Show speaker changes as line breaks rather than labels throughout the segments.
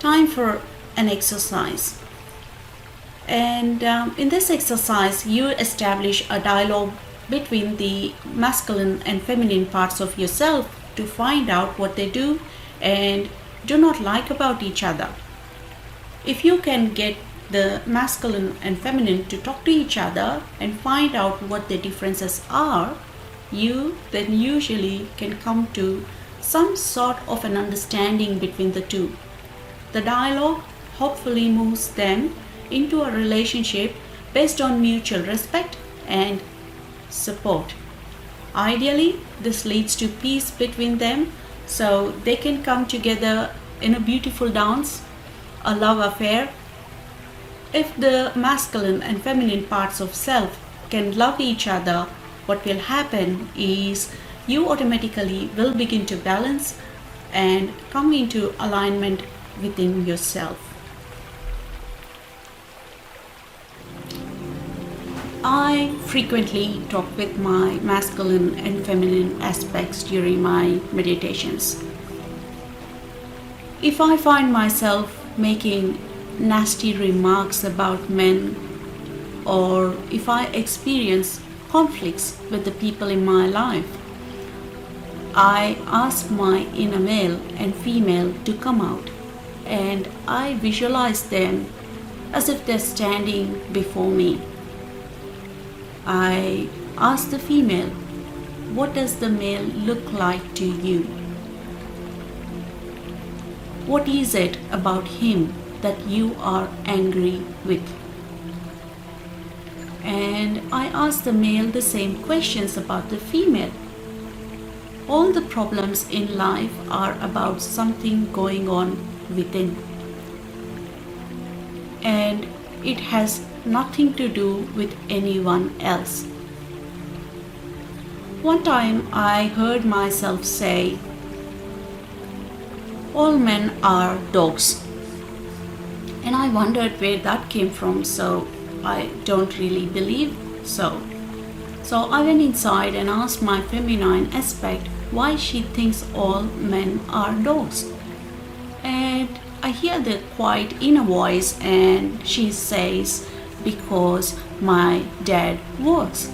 time for an exercise. And in this exercise, you establish a dialogue between the masculine and feminine parts of yourself to find out what they do and do not like about each other. If you can get the masculine and feminine to talk to each other and find out what the differences are, you then usually can come to some sort of an understanding between the two. The dialogue hopefully moves them into a relationship based on mutual respect and support. Ideally, this leads to peace between them so they can come together in a beautiful dance, a love affair. If the masculine and feminine parts of self can love each other, what will happen is you automatically will begin to balance and come into alignment within yourself. I frequently talk with my masculine and feminine aspects during my meditations. If I find myself making nasty remarks about men, or if I experience conflicts with the people in my life, I ask my inner male and female to come out, and I visualize them as if they're standing before me. I ask the female, what does the male look like to you? What is it about him that you are angry with? And I ask the male the same questions about the female. All the problems in life are about something going on within. And it has nothing to do with anyone else. One time I heard myself say, all men are dogs. And I wondered where that came from, so I don't really believe so. So I went inside and asked my feminine aspect why she thinks all men are dogs. And I hear the quiet inner voice and she says, because my dad was.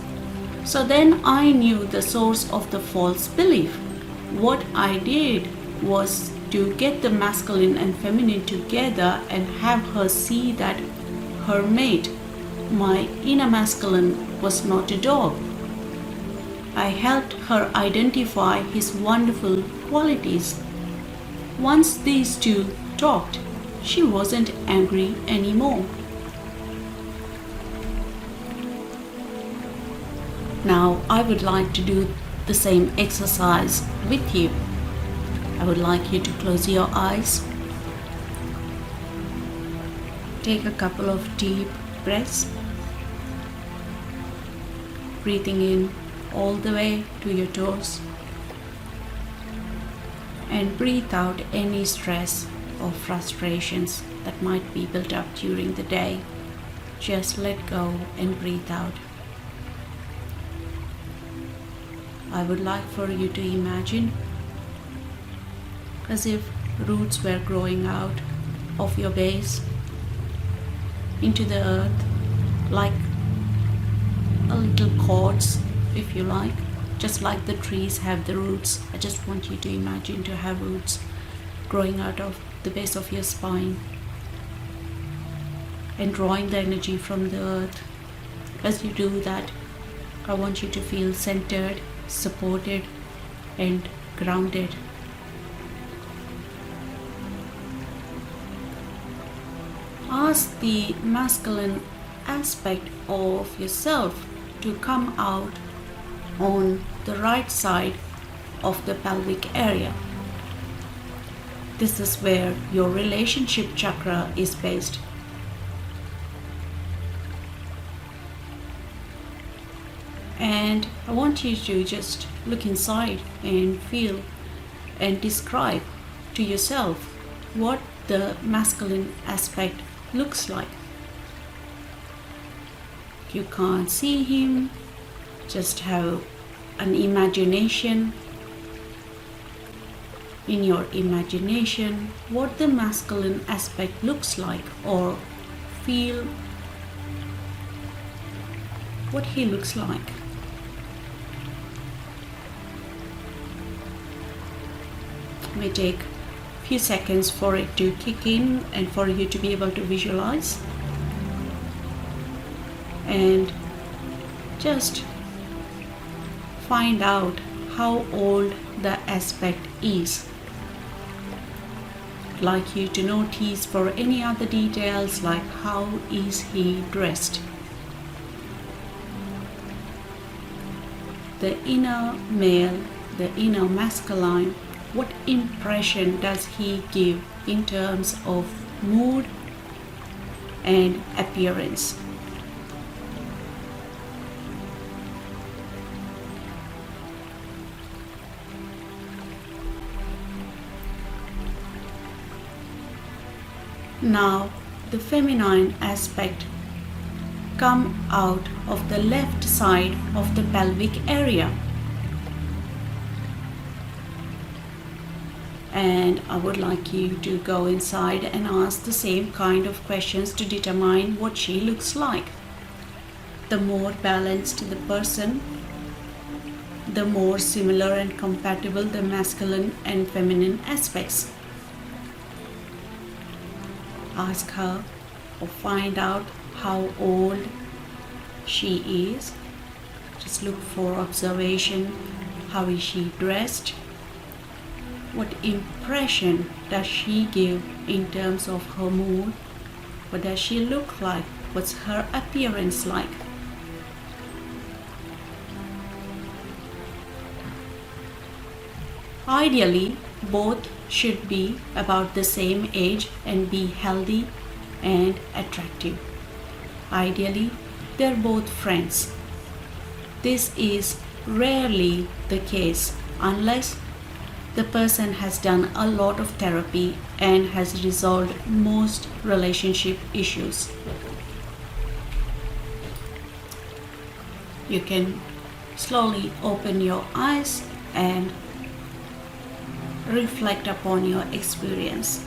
So then I knew the source of the false belief. What I did was to get the masculine and feminine together and have her see that her mate, my inner masculine, was not a dog. I helped her identify his wonderful qualities. Once these two talked, she wasn't angry anymore. Now I would like to do the same exercise with you. I would like you to close your eyes. Take a couple of deep breaths. Breathing in all the way to your toes. And breathe out any stress or frustrations that might be built up during the day. Just let go and breathe out. I would like for you to imagine as if roots were growing out of your base into the earth, like a little cords, if you like, just like the trees have the roots. I just want you to imagine to have roots growing out of the base of your spine and drawing the energy from the earth. As you do that, I want you to feel centered, supported, and grounded. Ask the masculine aspect of yourself to come out on the right side of the pelvic area. This is where your relationship chakra is based. And I want you to just look inside and feel and describe to yourself what the masculine aspect looks like. You can't see him, just have an imagination. in your imagination what the masculine aspect looks like, or feel what he looks like. It may take a few seconds for it to kick in and for you to be able to visualize. And just find out how old the aspect is. I'd like you to notice for any other details, like how is he dressed. The inner male, the inner masculine, what impression does he give in terms of mood and appearance? Now the feminine aspect come out of the left side of the pelvic area. And I would like you to go inside and ask the same kind of questions to determine what she looks like. The more balanced the person, the more similar and compatible the masculine and feminine aspects. Ask her or find out how old she is. Just look for observation. How is she dressed? What impression does she give in terms of her mood? What does she look like? What's her appearance like? Ideally, both should be about the same age and be healthy and attractive. Ideally, they're both friends. This is rarely the case unless the person has done a lot of therapy and has resolved most relationship issues. You can slowly open your eyes and reflect upon your experience.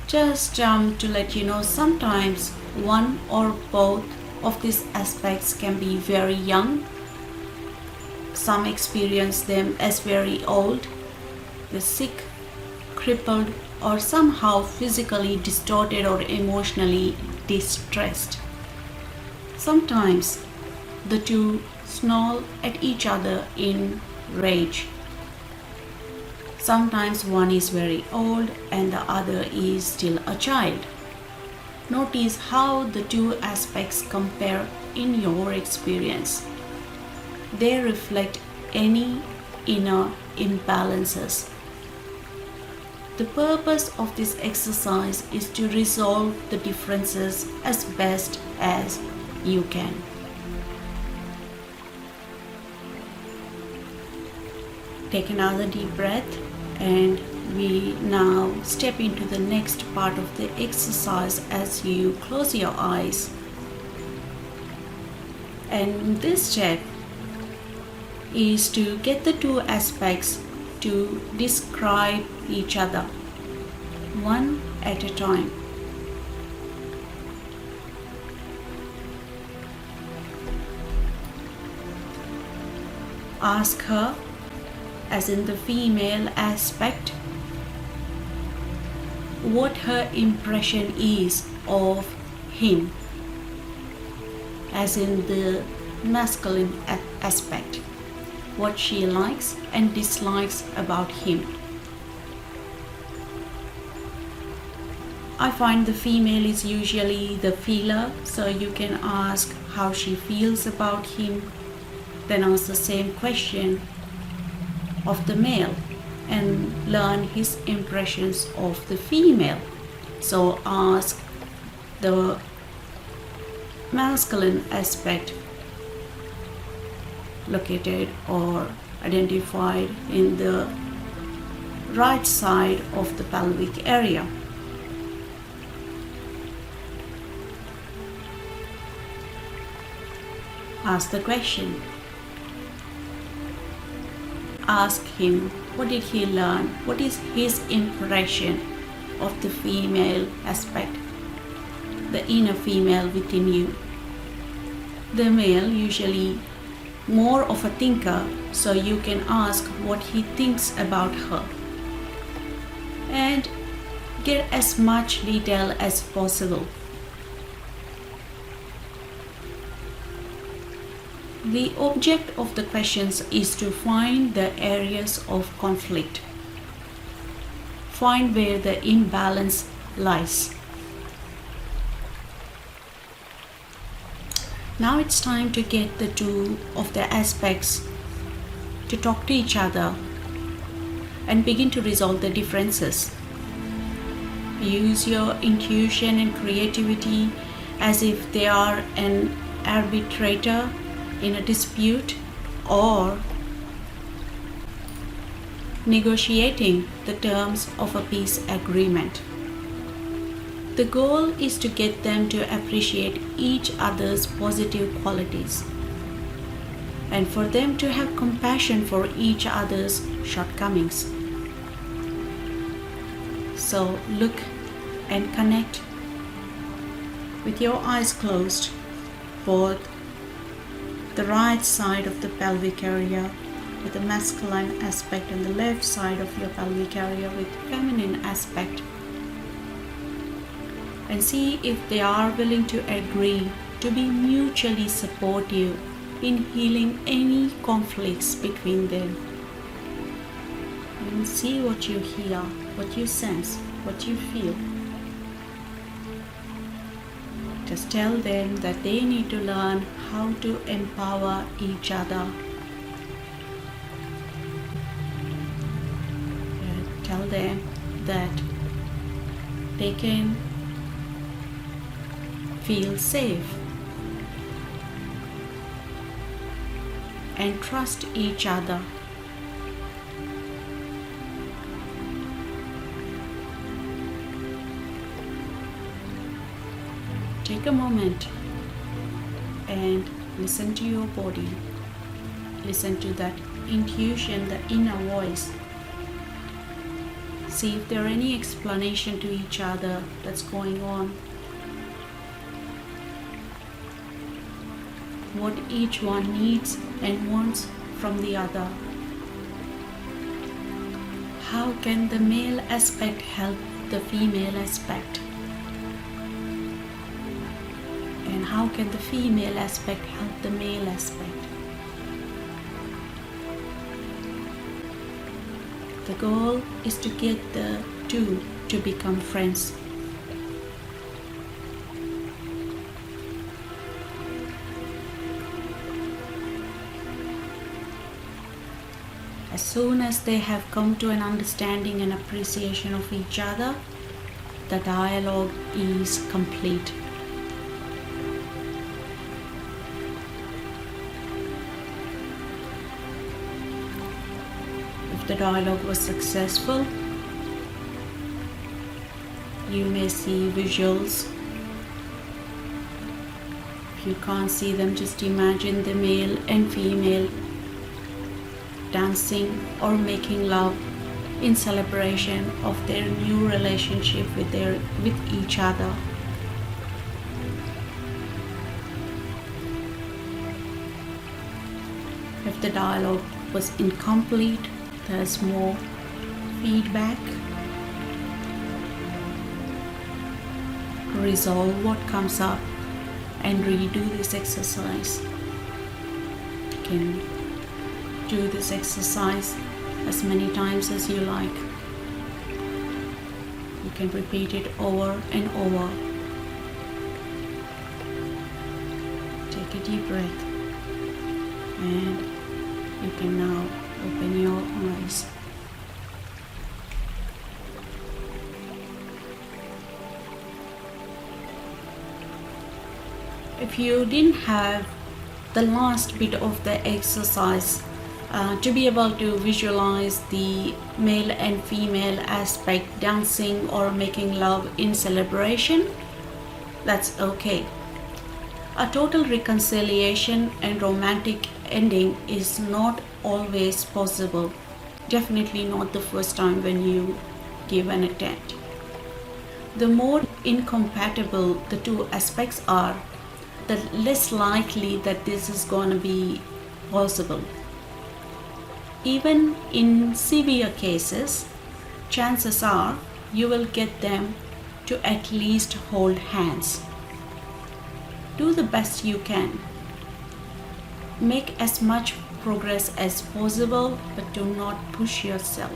Just to let you know, sometimes one or both of these aspects can be very young. Some experience them as very old. The sick, crippled, or somehow physically distorted or emotionally distressed. Sometimes the two snarl at each other in rage. Sometimes one is very old and the other is still a child. Notice how the two aspects compare in your experience. They reflect any inner imbalances. The purpose of this exercise is to resolve the differences as best as you can. Take another deep breath, and we now step into the next part of the exercise as you close your eyes. And this step is to get the two aspects to describe each other, one at a time. Ask her, as in the female aspect, what her impression is of him, as in the masculine aspect, what she likes and dislikes about him. I find the female is usually the feeler, so you can ask how she feels about him, then ask the same question of the male and learn his impressions of the female. So ask the masculine aspect located or identified in the right side of the pelvic area. Ask the question, ask him what did he learn, what is his impression of the female aspect, the inner female within you. The male usually more of a thinker, so you can ask what he thinks about her and get as much detail as possible. The object of the questions is to find the areas of conflict, find where the imbalance lies. Now it's time to get the two of the aspects to talk to each other and begin to resolve the differences. Use your intuition and creativity as if they are an arbitrator in a dispute or negotiating the terms of a peace agreement. The goal is to get them to appreciate each other's positive qualities and for them to have compassion for each other's shortcomings. So look and connect with your eyes closed, both the right side of the pelvic area with the masculine aspect and the left side of your pelvic area with feminine aspect, and see if they are willing to agree to be mutually supportive in healing any conflicts between them. And see what you hear, what you sense, what you feel. Just tell them that they need to learn how to empower each other. Tell them that they can feel safe and trust each other. Take a moment and listen to your body. Listen to that intuition, the inner voice. See if there are any explanation to each other that's going on. What each one needs and wants from the other. How can the male aspect help the female aspect? And how can the female aspect help the male aspect? The goal is to get the two to become friends. As soon as they have come to an understanding and appreciation of each other, the dialogue is complete. If the dialogue was successful, you may see visuals. If you can't see them, just imagine the male and female dancing or making love in celebration of their new relationship with each other. If the dialogue was incomplete, there's more feedback. Resolve what comes up and redo this exercise. You can do this exercise as many times as you like. You can repeat it over and over. Take a deep breath and you can now open your eyes. If you didn't have the last bit of the exercise to be able to visualize the male and female aspect dancing or making love in celebration, that's okay. A total reconciliation and romantic ending is not always possible. Definitely not the first time when you give an attempt. The more incompatible the two aspects are, the less likely that this is going to be possible. Even in severe cases, chances are you will get them to at least hold hands. Do the best you can. Make as much progress as possible, but do not push yourself.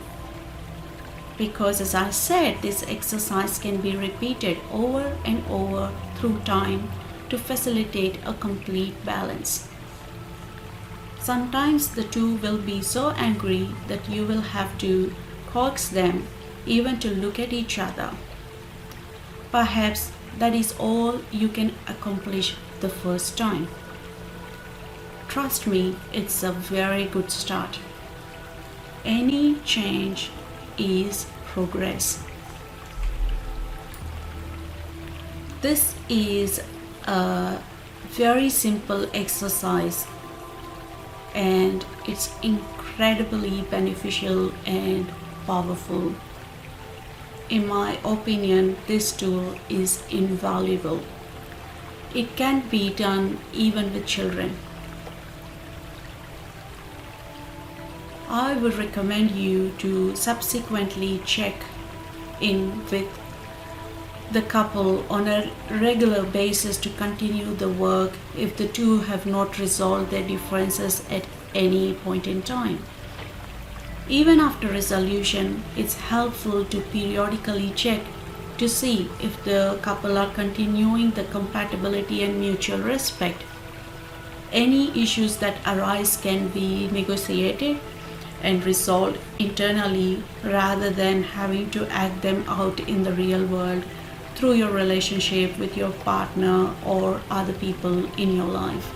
Because as I said, this exercise can be repeated over and over through time to facilitate a complete balance. Sometimes the two will be so angry that you will have to coax them even to look at each other. Perhaps that is all you can accomplish the first time. Trust me, it's a very good start. Any change is progress. This is a very simple exercise and it's incredibly beneficial and powerful. In my opinion, this tool is invaluable. It can be done even with children. I would recommend you to subsequently check in with the couple on a regular basis to continue the work if the two have not resolved their differences at any point in time. Even after resolution, it's helpful to periodically check to see if the couple are continuing the compatibility and mutual respect. Any issues that arise can be negotiated and resolved internally rather than having to act them out in the real world through your relationship with your partner or other people in your life.